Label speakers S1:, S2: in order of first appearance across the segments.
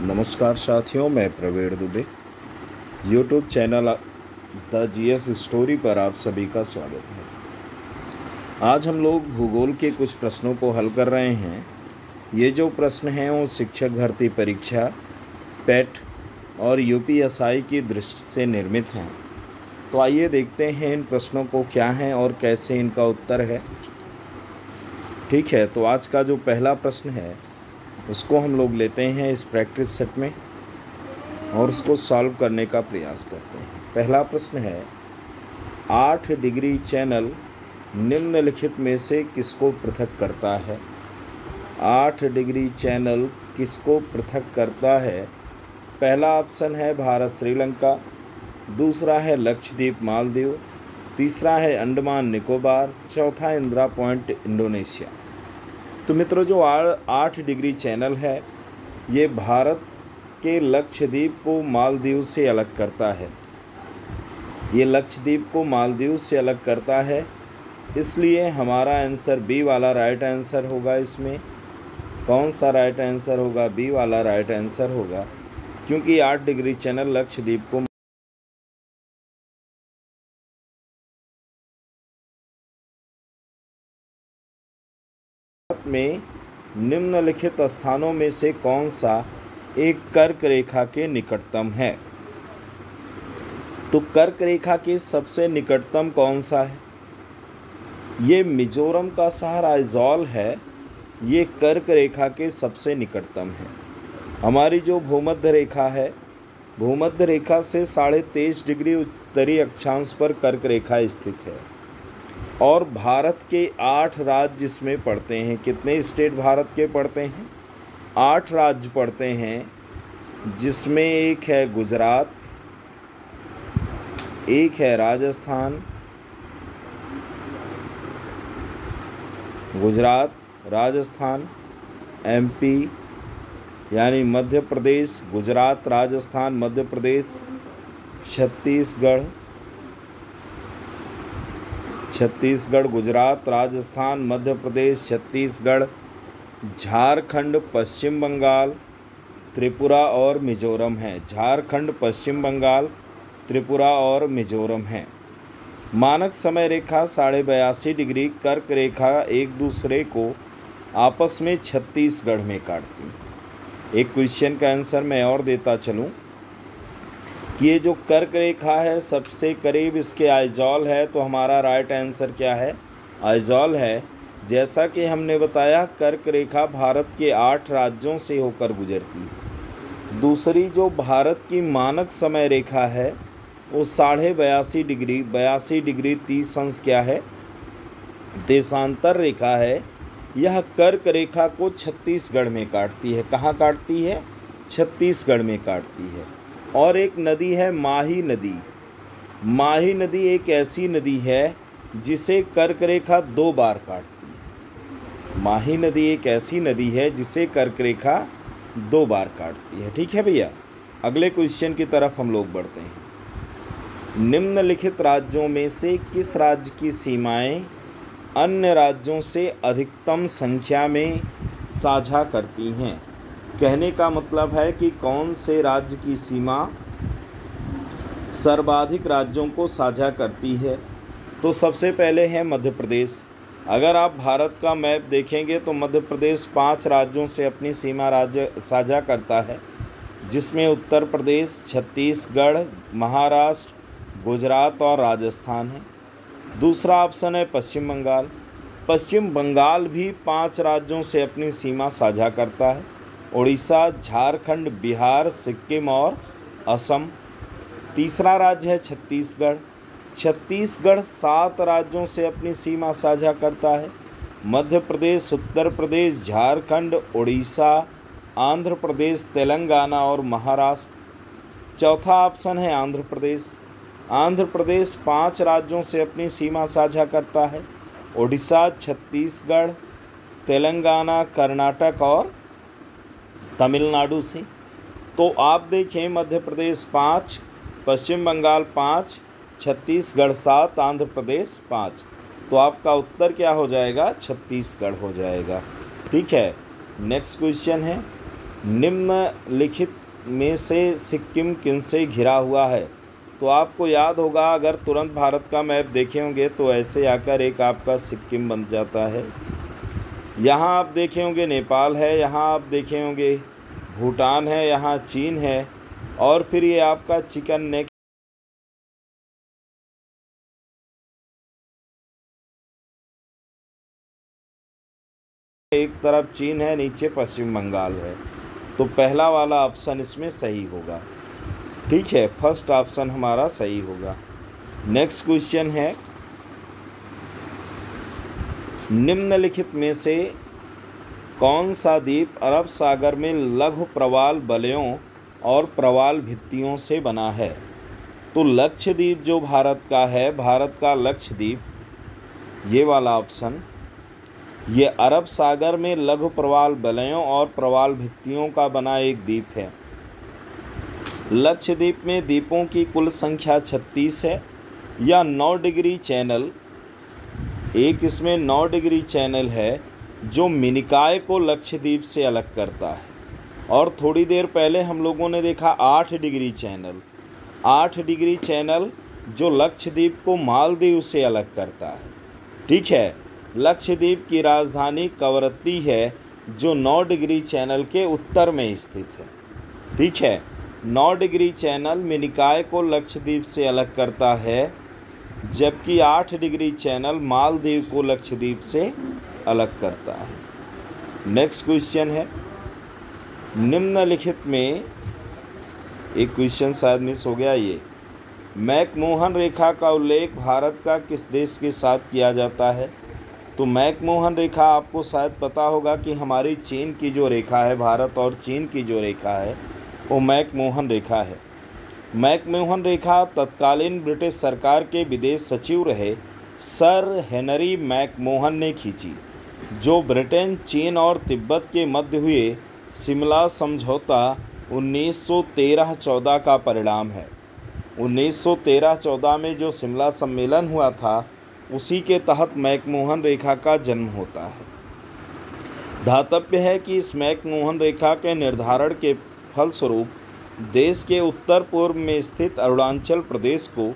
S1: नमस्कार साथियों, मैं Praveen Dubey. YouTube channel the GS story पर आप सभी का स्वागत है। आज हम लोग भूगोल के कुछ प्रश्नों को हल कर रहे हैं। ये जो प्रश्न हैं वो शिक्षक भर्ती परीक्षा, पेट और यूपीएसआई की दृष्टि से निर्मित हैं। तो आइए देखते हैं इन प्रश्नों को क्या हैं और कैसे इनका उत्तर है। ठीक है, तो आज का जो पहला प्रश्न है उसको हम लोग लेते हैं इस प्रैक्टिस सेट में और उसको सॉल्व करने का प्रयास करते हैं। पहला प्रश्न है, 8 डिग्री चैनल निम्नलिखित में से किसको पृथक करता है? 8 डिग्री चैनल किसको पृथक करता है? पहला ऑप्शन है भारत श्रीलंका, दूसरा है लक्षद्वीप मालदीव, तीसरा है अंडमान निकोबार, चौथा इंदिरा पॉइंट इंडोनेशिया। तो मित्रों, जो 8 डिग्री चैनल है ये भारत के लक्षद्वीप को मालदीव से अलग करता है। ये लक्षद्वीप को मालदीव से अलग करता है, इसलिए हमारा आंसर बी वाला राइट आंसर होगा। इसमें कौन सा राइट आंसर होगा? बी वाला राइट आंसर होगा, क्योंकि 8 डिग्री चैनल लक्षद्वीप को में निम्नलिखित स्थानों में से कौन सा एक कर्क रेखा के निकटतम है? तो कर्क रेखा के सबसे निकटतम कौन सा है? ये मिजोरम का शहर आइजॉल है। ये कर्क रेखा के सबसे निकटतम है। हमारी जो भूमध्य रेखा है, भूमध्य रेखा से 23.5 डिग्री उत्तरी अक्षांश पर कर्क रेखा स्थित है और भारत के 8 राज्य इसमें पड़ते हैं। कितने स्टेट भारत के पड़ते हैं? 8 राज्य पड़ते हैं, जिसमें एक है गुजरात, एक है राजस्थान, गुजरात, राजस्थान, एमपी यानी मध्य प्रदेश, गुजरात, राजस्थान, मध्य प्रदेश, छत्तीसगढ़, गुजरात, राजस्थान, मध्य प्रदेश, छत्तीसगढ़, झारखंड, पश्चिम बंगाल, त्रिपुरा और मिजोरम है। झारखंड, पश्चिम बंगाल, त्रिपुरा और मिजोरम है। मानक समय रेखा 82.5 डिग्री कर्क रेखा एक दूसरे को आपस में छत्तीसगढ़ में काटती है। एक क्वेश्चन का आंसर मैं और देता चलूँ कि ये जो कर्क रेखा है सबसे करीब इसके आइजॉल है, तो हमारा राइट आंसर क्या है? आइजॉल है। जैसा कि हमने बताया, कर्क रेखा भारत के 8 राज्यों से होकर गुजरती है। दूसरी जो भारत की मानक समय रेखा है वो 82.5 डिग्री 30 अंश क्या है? देशांतर रेखा है। यह कर्क रेखा को छत्तीसगढ़ में काटती है। कहाँ काटती है? छत्तीसगढ़ में काटती है। और एक नदी है माही नदी। माही नदी एक ऐसी नदी है जिसे कर्क रेखा 2 बार काटती है। माही नदी एक ऐसी नदी है जिसे कर्क रेखा 2 बार काटती है। ठीक है भैया, अगले क्वेश्चन की तरफ हम लोग बढ़ते हैं। निम्नलिखित राज्यों में से किस राज्य की सीमाएं अन्य राज्यों से अधिकतम संख्या में साझा करती हैं? कहने का मतलब है कि कौन से राज्य की सीमा सर्वाधिक राज्यों को साझा करती है। तो सबसे पहले है मध्य प्रदेश। अगर आप भारत का मैप देखेंगे तो मध्य प्रदेश 5 राज्यों से अपनी सीमा राज्य साझा करता है, जिसमें उत्तर प्रदेश, छत्तीसगढ़, महाराष्ट्र, गुजरात और राजस्थान है। दूसरा ऑप्शन है पश्चिम बंगाल। पश्चिम बंगाल भी 5 राज्यों से अपनी सीमा साझा करता है, उड़ीसा, झारखंड, बिहार, सिक्किम और असम। तीसरा राज्य है छत्तीसगढ़। छत्तीसगढ़ 7 राज्यों से अपनी सीमा साझा करता है, मध्य प्रदेश, उत्तर प्रदेश, झारखंड, उड़ीसा, आंध्र प्रदेश, तेलंगाना और महाराष्ट्र। चौथा ऑप्शन है आंध्र प्रदेश। आंध्र प्रदेश 5 राज्यों से अपनी सीमा साझा करता है, उड़ीसा, छत्तीसगढ़, तेलंगाना, कर्नाटक और तमिलनाडु से। तो आप देखें, मध्य प्रदेश 5, पश्चिम बंगाल 5, छत्तीसगढ़ 7, आंध्र प्रदेश 5। तो आपका उत्तर क्या हो जाएगा? छत्तीसगढ़ हो जाएगा। ठीक है, नेक्स्ट क्वेश्चन है, निम्नलिखित में से सिक्किम किनसे घिरा हुआ है? तो आपको याद होगा, अगर तुरंत भारत का मैप देखे होंगे तो ऐसे आकर एक आपका सिक्किम बन जाता है। यहाँ आप देखे होंगे नेपाल है, यहाँ आप देखे होंगे भूटान है, यहाँ चीन है, और फिर ये आपका चिकन नेक एक तरफ चीन है, नीचे पश्चिम बंगाल है। तो पहला वाला ऑप्शन इसमें सही होगा। ठीक है, फर्स्ट ऑप्शन हमारा सही होगा। नेक्स्ट क्वेश्चन है, निम्नलिखित में से कौन सा द्वीप अरब सागर में लघु प्रवाल वलयों और प्रवाल भित्तियों से बना है? तो लक्षद्वीप जो भारत का है, भारत का लक्षद्वीप, ये वाला ऑप्शन, ये अरब सागर में लघु प्रवाल वलयों और प्रवाल भित्तियों का बना एक द्वीप है। लक्षद्वीप में द्वीपों की कुल संख्या 36 है। या 9 डिग्री चैनल, एक इसमें 9 डिग्री चैनल है जो मिनिकॉय को लक्षद्वीप से अलग करता है। और थोड़ी देर पहले हम लोगों ने देखा 8 डिग्री चैनल, 8 डिग्री चैनल जो लक्षद्वीप को मालदीव से अलग करता है। ठीक है, लक्षद्वीप की राजधानी कवरत्ती है जो 9 डिग्री चैनल के उत्तर में स्थित है। ठीक है, 9 डिग्री चैनल मिनिकॉय को लक्षद्वीप से अलग करता है, जबकि 8 डिग्री चैनल मालदीव को लक्षद्वीप से अलग करता है। नेक्स्ट क्वेश्चन है, निम्नलिखित में एक क्वेश्चन शायद मिस हो गया, ये मैकमोहन रेखा का उल्लेख भारत का किस देश के साथ किया जाता है? तो मैकमोहन रेखा आपको शायद पता होगा कि हमारी चीन की जो रेखा है, भारत और चीन की जो रेखा है वो मैकमोहन रेखा है। मैकमोहन रेखा तत्कालीन ब्रिटिश सरकार के विदेश सचिव रहे सर हेनरी मैकमोहन ने खींची, जो ब्रिटेन, चीन और तिब्बत के मध्य हुए शिमला समझौता 1913-14 का परिणाम है। 1913-14 में जो शिमला सम्मेलन हुआ था, उसी के तहत मैकमोहन रेखा का जन्म होता है। धातव्य है कि इस मैकमोहन रेखा के निर्धारण के फलस्वरूप देश के उत्तर पूर्व में स्थित अरुणाचल प्रदेश को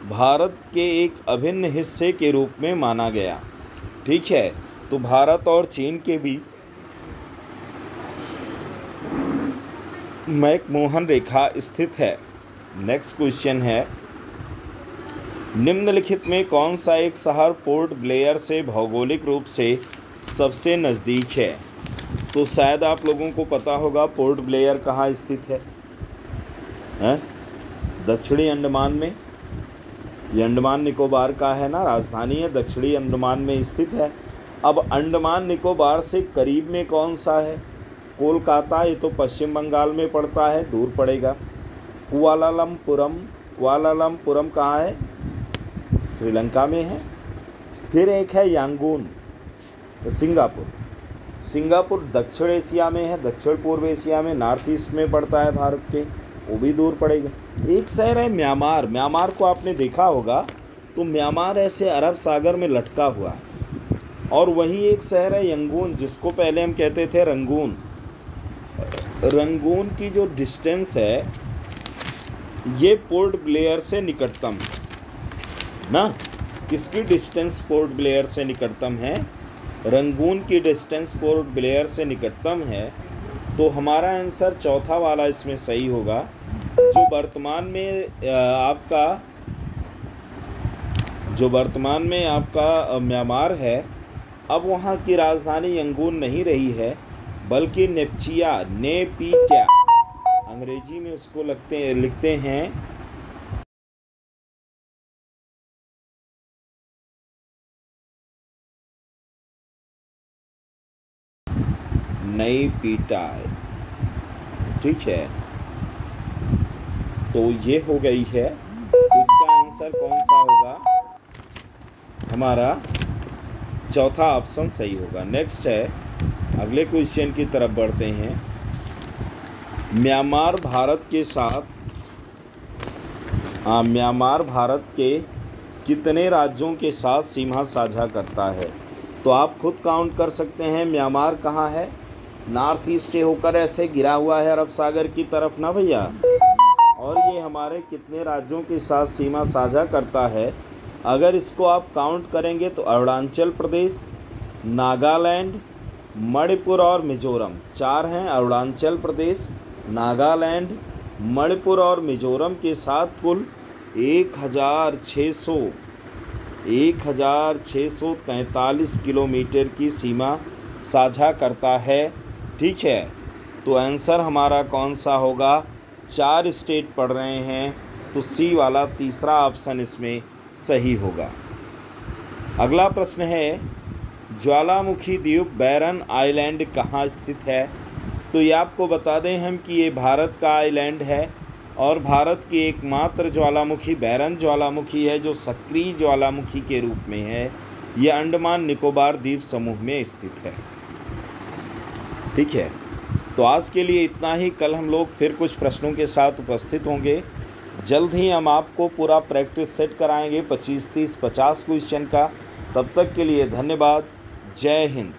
S1: भारत के एक अभिन्न हिस्से के रूप में माना गया। ठीक है, तो भारत और चीन के बीच मैकमोहन रेखा स्थित है। नेक्स्ट क्वेश्चन है, निम्नलिखित में कौन सा एक शहर पोर्ट ब्लेयर से भौगोलिक रूप से सबसे नज़दीक है? तो शायद आप लोगों को पता होगा पोर्ट ब्लेयर कहाँ स्थित है, दक्षिणी अंडमान में। ये अंडमान निकोबार का है ना, राजधानी है, दक्षिणी अंडमान में स्थित है। अब अंडमान निकोबार से करीब में कौन सा है? कोलकाता, ये तो पश्चिम बंगाल में पड़ता है, दूर पड़ेगा। कुआलालंपुरम कहाँ है? श्रीलंका में है। फिर एक है यांगून, सिंगापुर दक्षिण एशिया में है, दक्षिण पूर्व एशिया में, नॉर्थ ईस्ट में पड़ता है भारत के, वो भी दूर पड़ेगा। एक शहर है म्यांमार को आपने देखा होगा, तो म्यांमार ऐसे अरब सागर में लटका हुआ है। और वहीं एक शहर है यंगून, जिसको पहले हम कहते थे रंगून की जो डिस्टेंस है ये पोर्ट ब्लेयर से निकटतम ना। किसकी डिस्टेंस पोर्ट ब्लेयर से निकटतम है? रंगून की डिस्टेंस पोर्ट ब्लेयर से निकटतम है। तो हमारा आंसर चौथा वाला इसमें सही होगा। जो वर्तमान में आपका म्यांमार है, अब वहाँ की राजधानी यंगून नहीं रही है, बल्कि नेपिटा, अंग्रेजी में उसको लिखते हैं नेपिटा। ठीक है, तो ये हो गई है। तो इसका आंसर कौन सा होगा? हमारा चौथा ऑप्शन सही होगा। नेक्स्ट है, अगले क्वेश्चन की तरफ बढ़ते हैं। म्यांमार भारत के कितने राज्यों के साथ सीमा साझा करता है? तो आप खुद काउंट कर सकते हैं। म्यांमार कहाँ है? नॉर्थ ईस्ट होकर ऐसे गिरा हुआ है अरब सागर की तरफ ना भैया। और ये हमारे कितने राज्यों के साथ सीमा साझा करता है? अगर इसको आप काउंट करेंगे तो अरुणाचल प्रदेश, नागालैंड, मणिपुर और मिज़ोरम 4 हैं। अरुणाचल प्रदेश, नागालैंड, मणिपुर और मिज़ोरम के साथ कुल 1643 किलोमीटर की सीमा साझा करता है। ठीक है, तो आंसर हमारा कौन सा होगा? 4 स्टेट पढ़ रहे हैं तो सी वाला तीसरा ऑप्शन इसमें सही होगा। अगला प्रश्न है, ज्वालामुखी द्वीप बैरन आइलैंड कहाँ स्थित है? तो ये आपको बता दें हम कि ये भारत का आइलैंड है और भारत की एकमात्र ज्वालामुखी बैरन ज्वालामुखी है जो सक्रिय ज्वालामुखी के रूप में है। ये अंडमान निकोबार द्वीप समूह में स्थित है। ठीक है, तो आज के लिए इतना ही। कल हम लोग फिर कुछ प्रश्नों के साथ उपस्थित होंगे। जल्द ही हम आपको पूरा प्रैक्टिस सेट कराएंगे 25, 30, 50 क्वेश्चन का। तब तक के लिए धन्यवाद। जय हिंद।